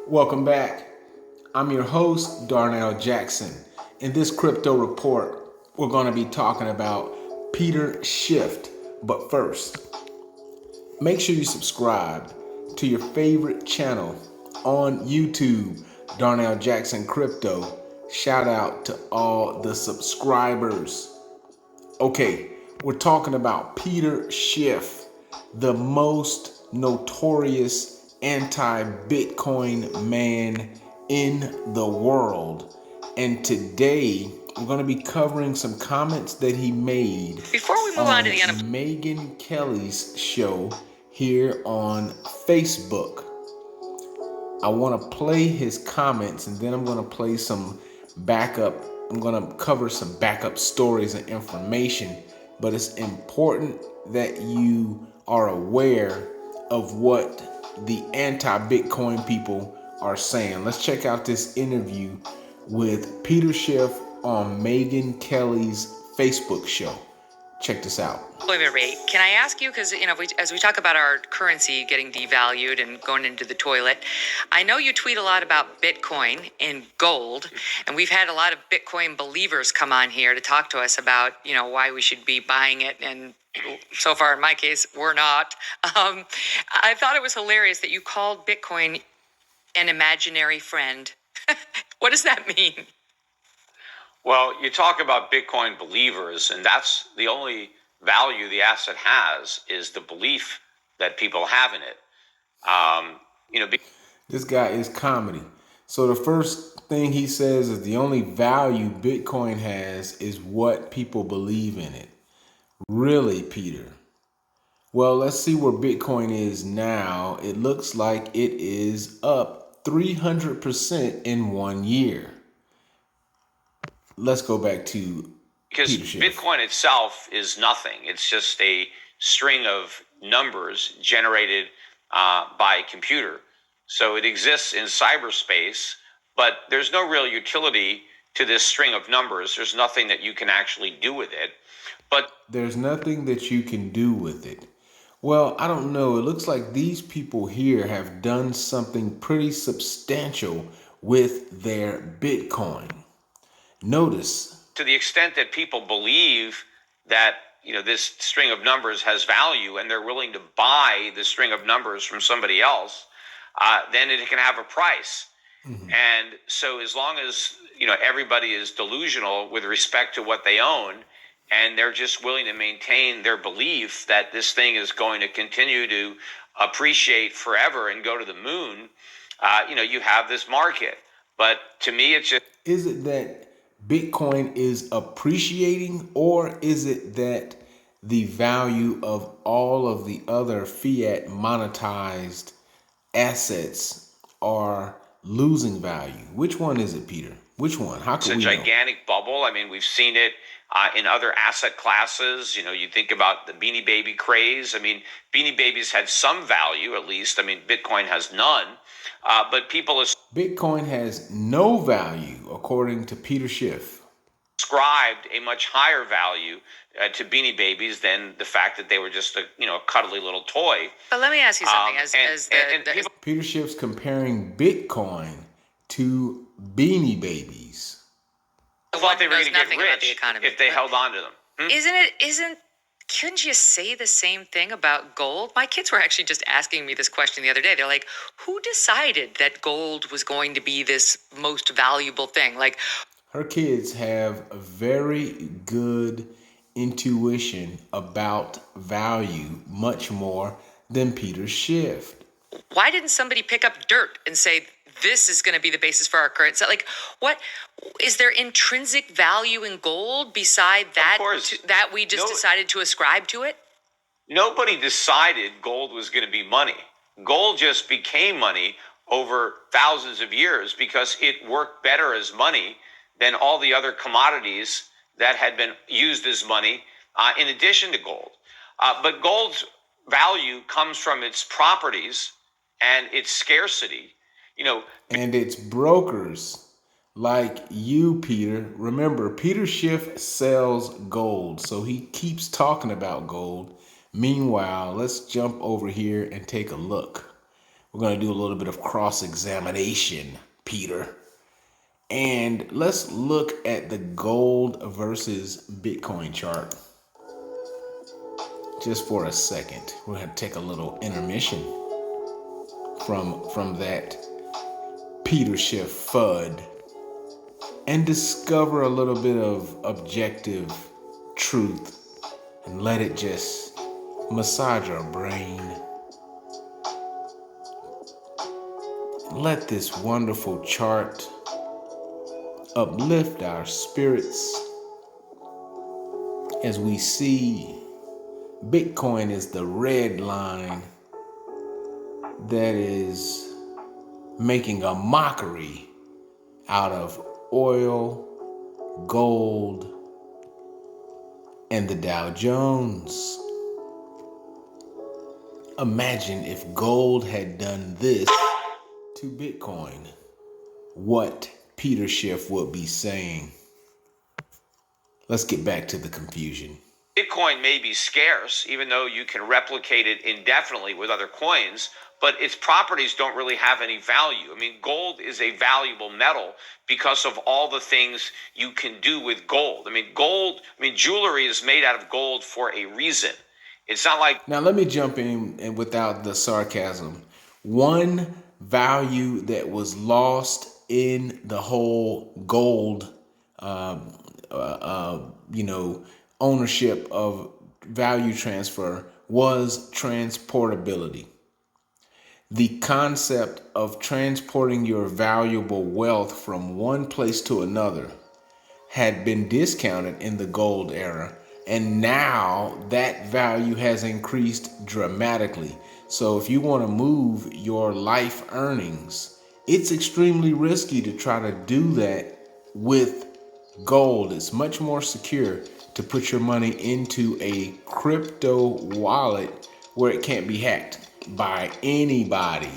Welcome back. I'm your host, Darnell Jackson. In this crypto report, we're going to be talking about Peter Schiff. But first, make sure you subscribe to your favorite channel on YouTube, Darnell Jackson Crypto. Shout out to all the subscribers. Okay, we're talking about Peter Schiff, the most notorious anti-Bitcoin man in the world. And today we're going to be covering some comments that he made before we move on to the Megyn Kelly's show here on Facebook. I want to play his comments and then I'm going to play some backup. I'm going to cover some backup stories and information, but it's important that you are aware of what the anti-Bitcoin people are saying. Let's check out this interview with Peter Schiff on Megyn Kelly's Facebook show. Check this out. Employment rate. Can I ask you, because as we talk about our currency getting devalued and going into the toilet, I know you tweet a lot about Bitcoin and gold, and we've had a lot of Bitcoin believers come on here to talk to us about, why we should be buying it, and so far in my case, we're not. I thought it was hilarious that you called Bitcoin an imaginary friend. What does that mean? Well, you talk about Bitcoin believers, and that's the only value the asset has is the belief that people have in it. This guy is comedy. So the first thing he says is the only value Bitcoin has is what people believe in it. Really, Peter? Well, let's see where Bitcoin is now. It looks like it is up 300% in 1 year. Let's go back to because Bitcoin itself is nothing. It's just a string of numbers generated by a computer. So it exists in cyberspace, but there's no real utility to this string of numbers. There's nothing that you can actually do with it. But there's nothing that you can do with it. Well, I don't know. It looks like these people here have done something pretty substantial with their Bitcoin. Notice, to the extent that people believe that this string of numbers has value and they're willing to buy the string of numbers from somebody else, then it can have a price. Mm-hmm. And so as long as everybody is delusional with respect to what they own, and they're just willing to maintain their belief that this thing is going to continue to appreciate forever and go to the moon, you have this market. But to me, it's just... Is it that Bitcoin is appreciating, or is it that the value of all of the other fiat monetized assets are losing value? Which one is it, Peter? Which one? How can we know? It's a gigantic bubble. I mean, we've seen it in other asset classes. You think about the Beanie Baby craze. I mean, Beanie Babies had some value, at least. I mean, Bitcoin has none. But people Bitcoin has no value, according to Peter Schiff. Ascribed a much higher value to Beanie Babies than the fact that they were just a cuddly little toy. But let me ask you something. Peter Schiff's comparing Bitcoin to Beanie Babies. I thought they were going to get rich if they held on to them. Couldn't you say the same thing about gold? My kids were actually just asking me this question the other day. They're like, who decided that gold was going to be this most valuable thing? Her kids have a very good intuition about value, much more than Peter Schiff. Why didn't somebody pick up dirt and say, this is going to be the basis for our currency? What is there intrinsic value in gold beside that that we just decided to ascribe to it? Nobody decided gold was going to be money. Gold just became money over thousands of years because it worked better as money than all the other commodities that had been used as money in addition to gold. But gold's value comes from its properties and its scarcity. And it's brokers like you, Peter. Remember, Peter Schiff sells gold, so he keeps talking about gold. Meanwhile, let's jump over here and take a look. We're going to do a little bit of cross-examination, Peter. And let's look at the gold versus Bitcoin chart just for a second. We're going to take a little intermission from that Peter Schiff FUD and discover a little bit of objective truth and let it just massage our brain. Let this wonderful chart uplift our spirits as we see Bitcoin is the red line that is making a mockery out of oil, gold, and the Dow Jones. Imagine if gold had done this to Bitcoin, what Peter Schiff would be saying. Let's get back to the confusion. Bitcoin may be scarce, even though you can replicate it indefinitely with other coins, but its properties don't really have any value. I mean, gold is a valuable metal because of all the things you can do with gold. Jewelry is made out of gold for a reason. It's not like... Now, let me jump in and without the sarcasm. One value that was lost in the whole gold, ownership of value transfer was transportability. The concept of transporting your valuable wealth from one place to another had been discounted in the gold era, and now that value has increased dramatically. So if you want to move your life earnings, it's extremely risky to try to do that with gold. It's much more secure to put your money into a crypto wallet where it can't be hacked by anybody.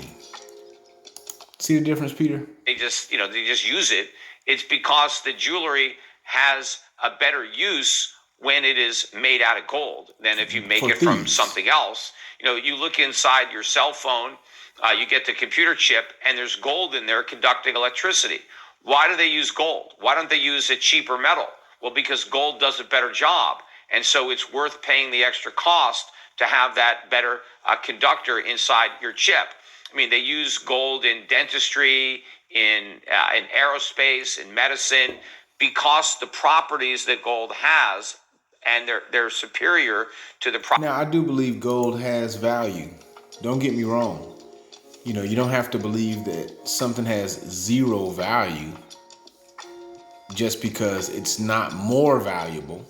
See the difference, Peter? They just use it. It's because the jewelry has a better use when it is made out of gold than if you make it from something else. You look inside your cell phone, you get the computer chip, and there's gold in there conducting electricity. Why do they use gold? Why don't they use a cheaper metal? Well, because gold does a better job. And so it's worth paying the extra cost to have that better conductor inside your chip. I mean, they use gold in dentistry, in aerospace, in medicine, because the properties that gold has, and they're superior to the properties. Now, I do believe gold has value. Don't get me wrong. You don't have to believe that something has zero value just because it's not more valuable.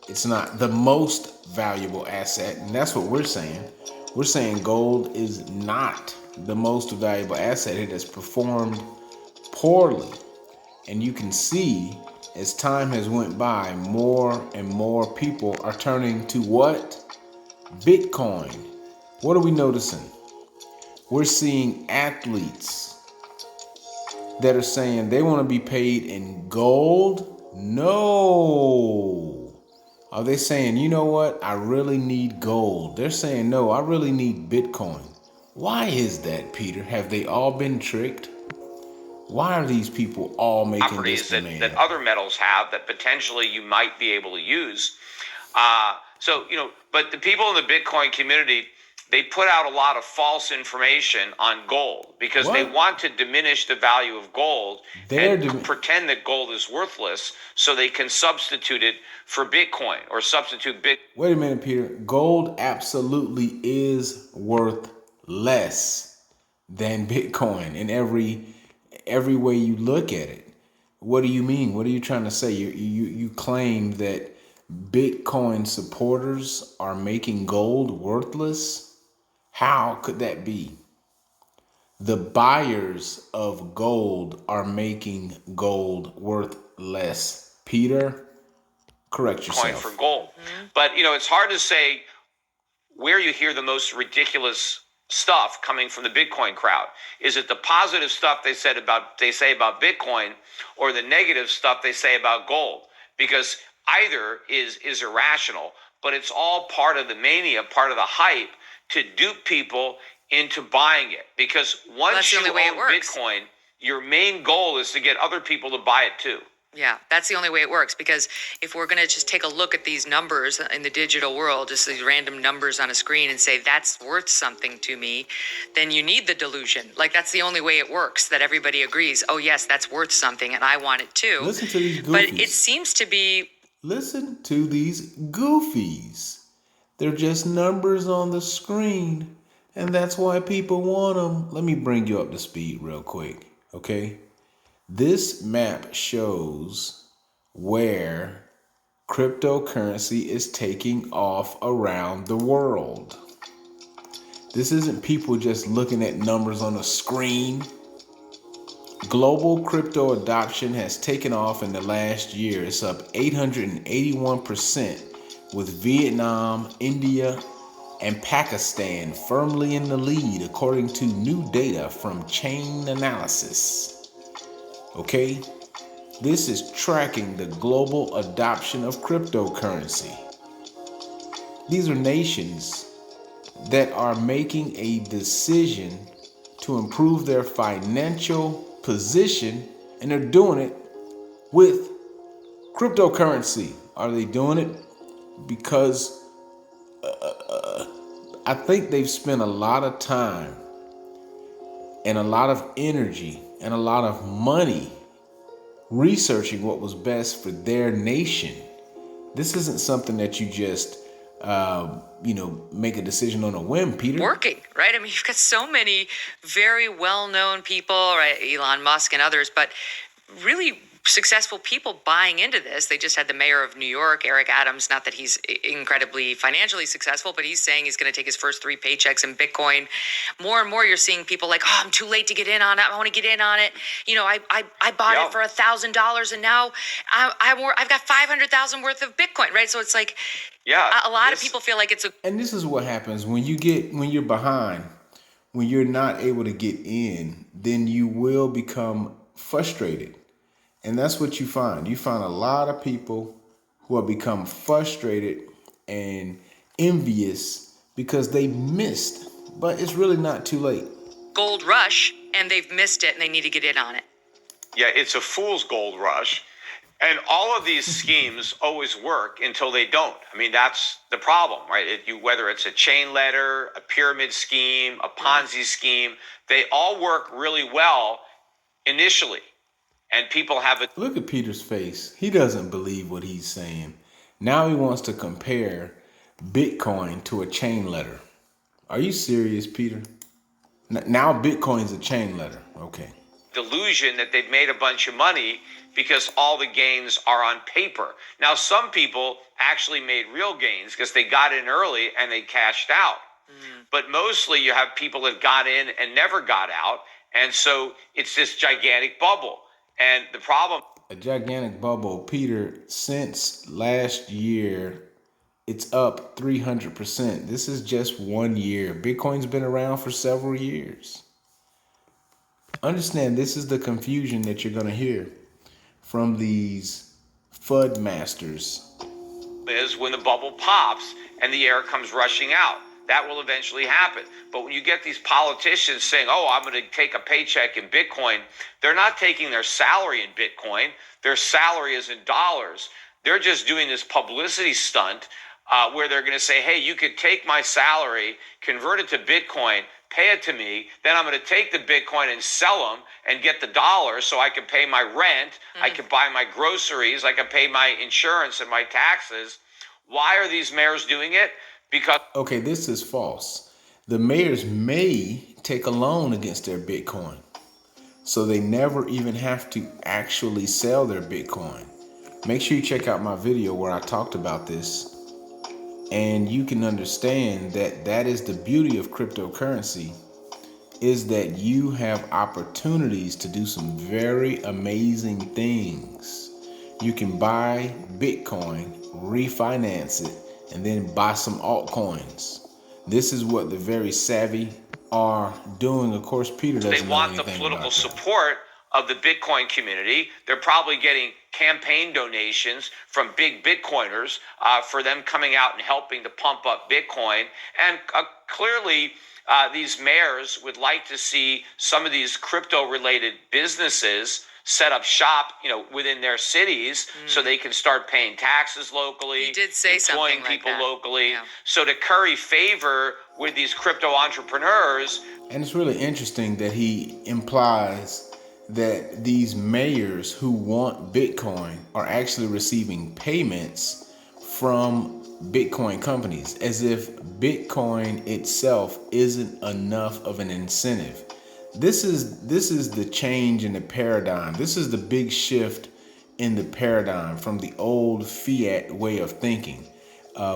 It's not the most valuable asset. And that's what we're saying. We're saying gold is not the most valuable asset. It has performed poorly. And you can see as time has went by, more and more people are turning to what? Bitcoin. What are we noticing? We're seeing athletes that are saying they want to be paid in gold. No. Are they saying, you know what? I really need gold. They're saying, no, I really need Bitcoin. Why is that, Peter? Have they all been tricked? Why are these people all making this demand? That other metals have that potentially you might be able to use. But the people in the Bitcoin community, they put out a lot of false information on gold because they want to diminish the value of gold and pretend that gold is worthless so they can substitute it for Bitcoin or substitute Bitcoin. Wait a minute, Peter. Gold absolutely is worth less than Bitcoin in every way you look at it. What do you mean? What are you trying to say? You claim that Bitcoin supporters are making gold worthless? How could that be? The buyers of gold are making gold worth less. Peter, correct yourself. For gold. But, it's hard to say where you hear the most ridiculous stuff coming from the Bitcoin crowd. Is it the positive stuff they say about Bitcoin or the negative stuff they say about gold? Because either is irrational, but it's all part of the mania, part of the hype to dupe people into buying it, because once that's the you only way it own works. Bitcoin, your main goal is to get other people to buy it too. Yeah, that's the only way it works, because if we're going to just take a look at these numbers in the digital world, just these random numbers on a screen, and say that's worth something to me, then you need the delusion. Like, that's the only way it works, that everybody agrees, oh yes, that's worth something and I want it too. Listen to these goofies. But it seems to be... Listen to these goofies. They're just numbers on the screen, and that's why people want them. Let me bring you up to speed real quick, okay? This map shows where cryptocurrency is taking off around the world. This isn't people just looking at numbers on a screen. Global crypto adoption has taken off in the last year. It's up 881%, with Vietnam, India, and Pakistan firmly in the lead, according to new data from Chain Analysis. Okay, this is tracking the global adoption of cryptocurrency. These are nations that are making a decision to improve their financial position, and they're doing it with cryptocurrency. Are they doing it because I think they've spent a lot of time and a lot of energy and a lot of money researching what was best for their nation. This isn't something that you just, make a decision on a whim, Peter. Working, right? I mean, you've got so many very well-known people, right? Elon Musk and others, but really successful people buying into this. They just had the mayor of New York, Eric Adams, not that he's incredibly financially successful, but he's saying he's going to take his first 3 paychecks in Bitcoin. More and more you're seeing people like, oh, I'm too late to get in on it. I want to get in on it. You know, I bought it for $1,000 and now I've got 500,000 worth of Bitcoin, right? So it's like, a lot of people feel like it's a... And this is what happens when you're behind, when you're not able to get in, then you will become frustrated. And that's what you find. You find a lot of people who have become frustrated and envious because they missed, but it's really not too late. Gold rush, and they've missed it and they need to get in on it. Yeah, it's a fool's gold rush. And all of these schemes always work until they don't. I mean, that's the problem, right? Whether it's a chain letter, a pyramid scheme, a Ponzi scheme, they all work really well initially. And people have a... Look at Peter's face. He doesn't believe what he's saying. Now he wants to compare Bitcoin to a chain letter. Are you serious, Peter? Now Bitcoin's a chain letter. Okay. Delusion that they've made a bunch of money because all the gains are on paper. Now, some people actually made real gains because they got in early and they cashed out. But mostly you have people that got in and never got out. And so it's this gigantic bubble. And the problem... A gigantic bubble, Peter, since last year, it's up 300%. This is just 1 year. Bitcoin's been around for several years. Understand, this is the confusion that you're going to hear from these FUD masters. Is when the bubble pops and the air comes rushing out. That will eventually happen. But when you get these politicians saying, oh, I'm going to take a paycheck in Bitcoin, they're not taking their salary in Bitcoin. Their salary is in dollars. They're just doing this publicity stunt where they're going to say, hey, you could take my salary, convert it to Bitcoin, pay it to me, then I'm going to take the Bitcoin and sell them and get the dollars so I can pay my rent, I can buy my groceries, I can pay my insurance and my taxes. Why are these mayors doing it? Because... Okay, this is false. The mayors may take a loan against their Bitcoin, so they never even have to actually sell their Bitcoin. Make sure you check out my video where I talked about this, and you can understand that that is the beauty of cryptocurrency, is that you have opportunities to do some very amazing things. You can buy Bitcoin, refinance it, and then buy some altcoins. This is what the very savvy are doing. Of course, Peter doesn't know anything about that. They want the political support of the Bitcoin community. They're probably getting campaign donations from big Bitcoiners for them coming out and helping to pump up Bitcoin. And clearly, these mayors would like to see some of these crypto-related businesses set up shop, within their cities, so they can start paying taxes locally. He did say employing something like people that. locally. Yeah. So to curry favor with these crypto entrepreneurs. And it's really interesting that he implies that these mayors who want Bitcoin are actually receiving payments from Bitcoin companies, as if Bitcoin itself isn't enough of an incentive. This is the change in the paradigm. This is the big shift in the paradigm from the old fiat way of thinking,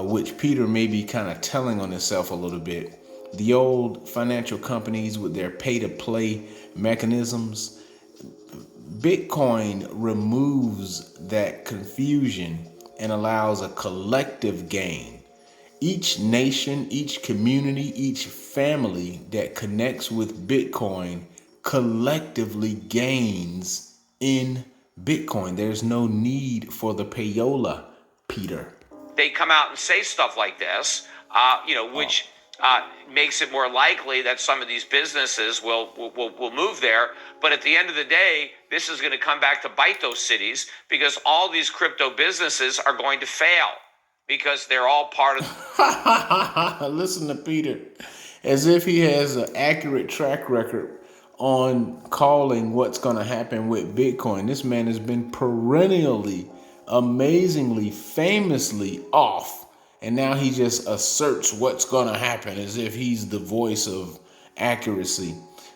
which Peter may be kind of telling on himself a little bit. The old financial companies with their pay-to-play mechanisms. Bitcoin removes that confusion and allows a collective gain. Each nation, each community, each family that connects with Bitcoin collectively gains in Bitcoin. There's no need for the payola, Peter. They come out and say stuff like this, which makes it more likely that some of these businesses will move there. But at the end of the day, this is going to come back to bite those cities, because all these crypto businesses are going to fail because they're all part of. Listen to Peter, as if he has an accurate track record on calling what's going to happen with Bitcoin. This man has been perennially, amazingly, famously off. And now he just asserts what's going to happen as if he's the voice of accuracy.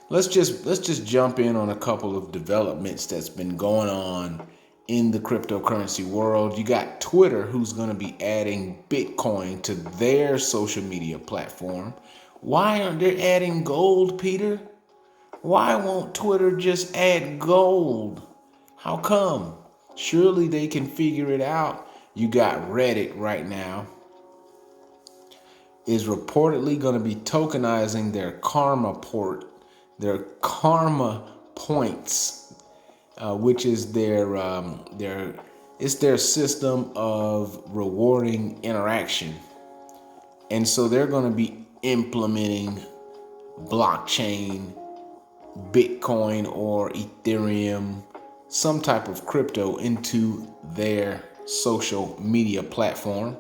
Let's just jump in on a couple of developments that's been going on in the cryptocurrency world. You got Twitter, who's going to be adding Bitcoin to their social media platform. Why aren't they adding gold, Peter? Why won't Twitter just add gold? How come? Surely they can figure it out. You got Reddit right now is reportedly going to be tokenizing their karma points, which is their system of rewarding interaction. And so they're going to be implementing blockchain, Bitcoin or Ethereum, some type of crypto into their social media platform.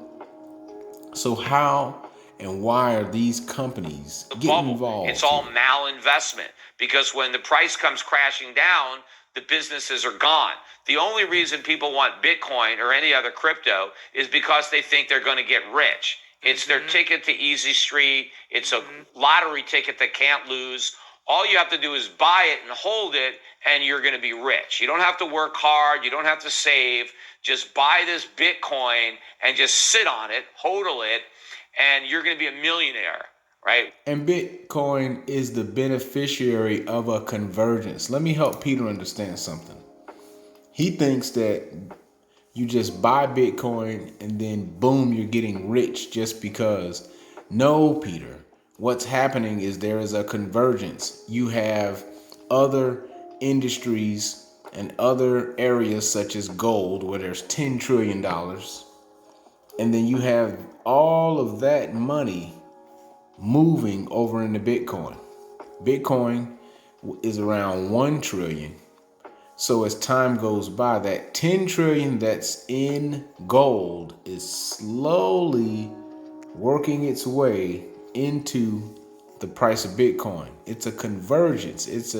So how and why are these companies getting involved? It's all malinvestment, because when the price comes crashing down, the businesses are gone. The only reason people want Bitcoin or any other crypto is because they think they're going to get rich. It's their ticket to Easy Street. It's a lottery ticket that can't lose. All you have to do is buy it and hold it, and you're going to be rich. You don't have to work hard. You don't have to save. Just buy this Bitcoin and just sit on it, hodl it, and you're going to be a millionaire, right? And Bitcoin is the beneficiary of a convergence. Let me help Peter understand something. He thinks that you just buy Bitcoin and then boom, you're getting rich just because. No, Peter. What's happening is there is a convergence. You have other industries and other areas such as gold, where there's $10 trillion. And then you have all of that money moving over into Bitcoin. Bitcoin is around 1 trillion. So as time goes by, that 10 trillion that's in gold is slowly working its way into the price of Bitcoin. It's a convergence. It's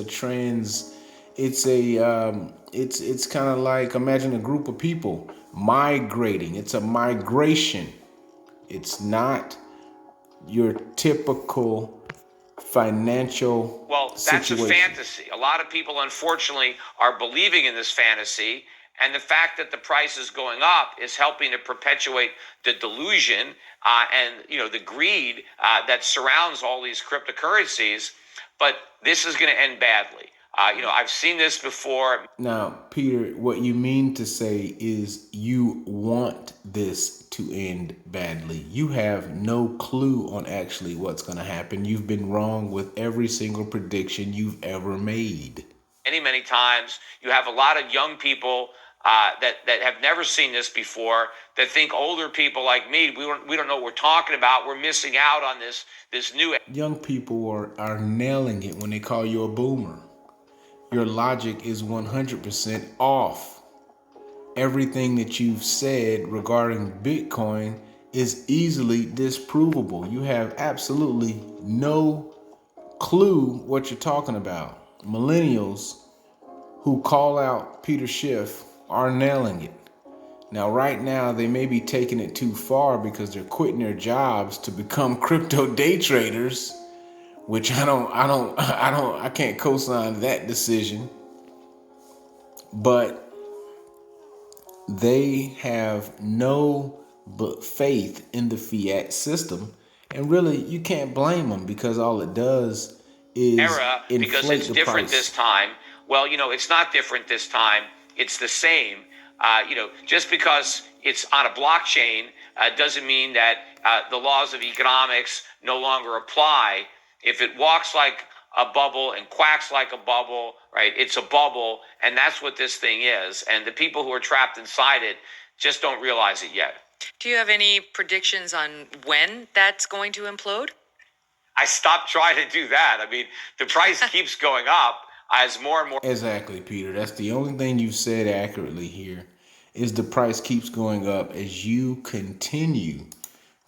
kind of like, imagine a group of people migrating. It's a migration. It's not your typical financial that's situation. a fantasy. A lot of people, unfortunately, are believing in this fantasy, and the fact that the price is going up is helping to perpetuate the delusion and the greed that surrounds all these cryptocurrencies. But this is going to end badly. I've seen this before. Now, Peter, what you mean to say is you want this to end badly. You have no clue on actually what's going to happen. You've been wrong with every single prediction you've ever made. Many times you have a lot of young people that have never seen this before, that think older people like me, we don't know what we're talking about. We're missing out on this new. Young people are nailing it when they call you a boomer. Your logic is 100% off. Everything that you've said regarding Bitcoin is easily disprovable. You have absolutely no clue what you're talking about. Millennials who call out Peter Schiff are nailing it. Now, right now, they may be taking it too far because they're quitting their jobs to become crypto day traders, which I can't co-sign that decision. But they have no but faith in the fiat system, and really, you can't blame them because all it does is Era because inflate it's the different price. this time. Well, it's not different this time. It's the same. Just because it's on a blockchain doesn't mean that the laws of economics no longer apply. If it walks like a bubble and quacks like a bubble, right? It's a bubble, and that's what this thing is. And the people who are trapped inside it just don't realize it yet. Do you have any predictions on when that's going to implode? I stopped trying to do that. I mean, the price keeps going up as more and more. Exactly, Peter. That's the only thing you said accurately here is the price keeps going up as you continue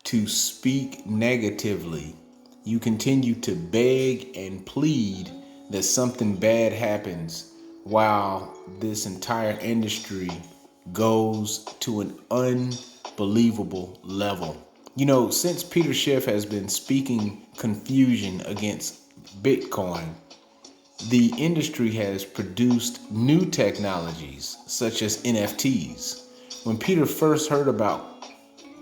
to speak negatively. You continue to beg and plead that something bad happens while this entire industry goes to an unbelievable level. Since Peter Schiff has been speaking confusion against Bitcoin, the industry has produced new technologies such as NFTs. When Peter first heard about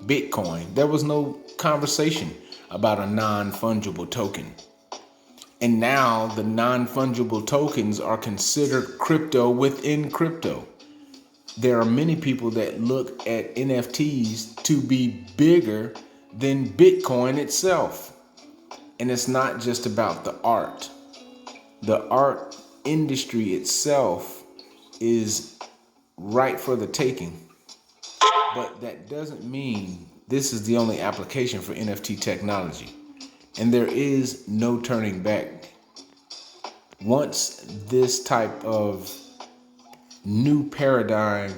Bitcoin, there was no conversation about a non-fungible token. And now the non-fungible tokens are considered crypto within crypto. There are many people that look at NFTs to be bigger than Bitcoin itself. And it's not just about the art. The art industry itself is right for the taking. But that doesn't mean this is the only application for NFT technology. And there is no turning back. Once this type of new paradigm,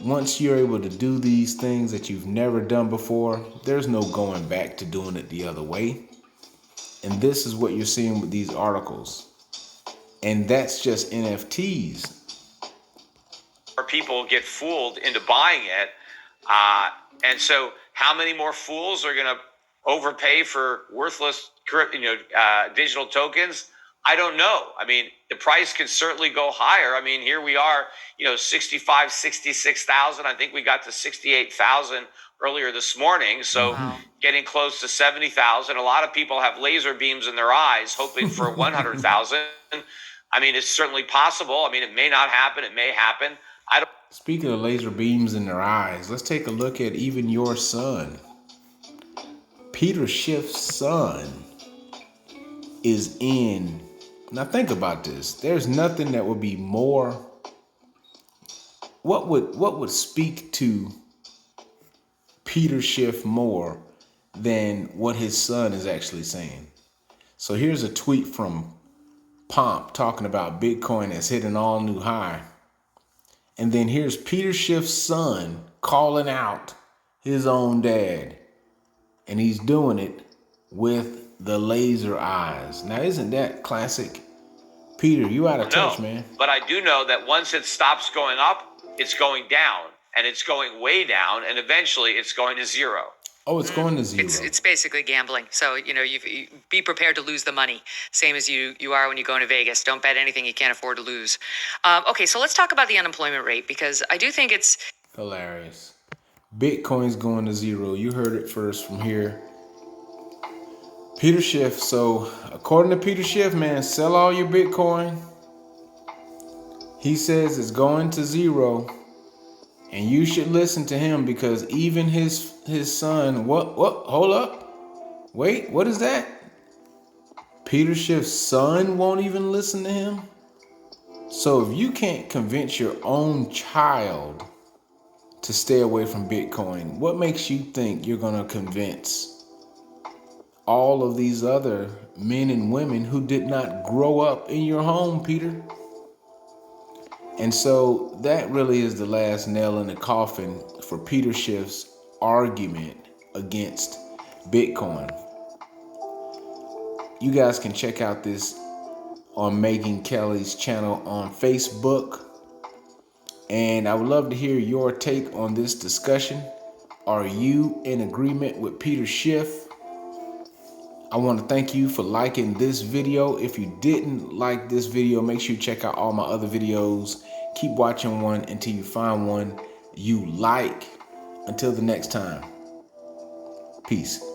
once you're able to do these things that you've never done before, there's no going back to doing it the other way. And this is what you're seeing with these articles. And that's just NFTs. People get fooled into buying it. And so how many more fools are going to overpay for worthless digital tokens? I don't know. I mean, the price can certainly go higher. I mean, here we are, 65, 66,000. I think we got to 68,000 earlier this morning. So getting close to 70,000. A lot of people have laser beams in their eyes hoping for 100,000. I mean, it's certainly possible. I mean, it may not happen. It may happen. Speaking of laser beams in their eyes, let's take a look at even your son. Peter Schiff's son is in. Now think about this. There's nothing that would be more. What would speak to Peter Schiff more than what his son is actually saying? So here's a tweet from Pomp talking about Bitcoin has hit an all new high. And then here's Peter Schiff's son calling out his own dad. And he's doing it with the laser eyes. Now, isn't that classic? Peter, you out of touch, man. But I do know that once it stops going up, it's going down. And it's going way down. And eventually it's going to zero. Oh, it's going to zero. It's basically gambling. So, you be prepared to lose the money. Same as you are when you go into Vegas. Don't bet anything you can't afford to lose. Okay, so let's talk about the unemployment rate because I do think it's hilarious. Bitcoin's going to zero. You heard it first from here. Peter Schiff. So, according to Peter Schiff, man, sell all your Bitcoin. He says it's going to zero. And you should listen to him because even his son, what, hold up. Wait, what is that? Peter Schiff's son won't even listen to him? So if you can't convince your own child to stay away from Bitcoin, what makes you think you're going to convince all of these other men and women who did not grow up in your home, Peter? And so that really is the last nail in the coffin for Peter Schiff's argument against Bitcoin. You guys can check out this on Megyn Kelly's channel on Facebook. And I would love to hear your take on this discussion. Are you in agreement with Peter Schiff? I want to thank you for liking this video. If you didn't like this video, make sure you check out all my other videos. Keep watching one until you find one you like. Until the next time, peace.